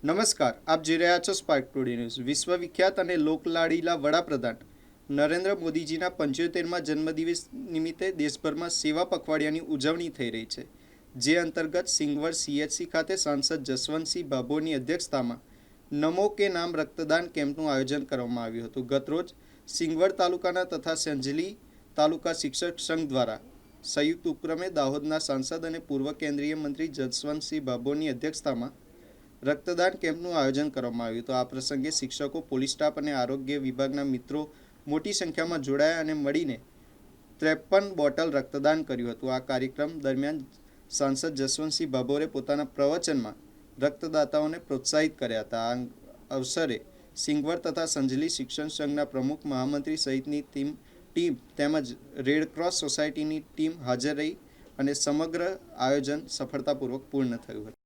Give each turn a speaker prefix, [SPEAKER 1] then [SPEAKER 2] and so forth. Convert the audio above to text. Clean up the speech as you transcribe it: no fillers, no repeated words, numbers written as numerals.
[SPEAKER 1] નમસ્કાર, આપ જોઈ રહ્યા છો સ્પાર્ક ટુડે ન્યૂઝ. વિશ્વવિખ્યાત અને લોકલાડીલા વડાપ્રધાન નરેન્દ્ર મોદીજીના 75મા જન્મદિવસ નિમિત્તે દેશભરમાં સેવા પખવાડિયાની ઉજવણી થઈ રહી છે. જે અંતર્ગત સિંગવડ CHC ખાતે સાંસદ જસવંતસિંહ ભાભોરની અધ્યક્ષતામાં નમો કે નામ રક્તદાન કેમ્પનું આયોજન કરવામાં આવ્યું હતું. ગતરોજ સિંગવડ તાલુકાના તથા સંજલી તાલુકા શિક્ષક સંઘ દ્વારા સંયુક્ત ઉપક્રમે દાહોદના સાંસદ અને પૂર્વ કેન્દ્રીય મંત્રી જસવંતસિંહ ભાભોરની અધ્યક્ષતામાં રક્તદાન કેમ્પનું આયોજન કરવામાં આવ્યું હતું. આ પ્રસંગે શિક્ષકો, પોલીસ સ્ટાફ અને આરોગ્ય વિભાગના મિત્રો મોટી સંખ્યામાં જોડાયા અને મળીને 53 બોટલ રક્તદાન કર્યું હતું. આ કાર્યક્રમ દરમિયાન સાંસદ જસવંતસિંહ ભાભોરે પોતાના પ્રવચનમાં રક્તદાતાઓને પ્રોત્સાહિત કર્યા હતા. આ અવસરે સિંગવડ તથા સંજલી શિક્ષણ સંઘના પ્રમુખ, મહામંત્રી સહિતની ટીમ તેમજ રેડક્રોસ સોસાયટીની ટીમ હાજર રહી અને સમગ્ર આયોજન સફળતાપૂર્વક પૂર્ણ થયું હતું.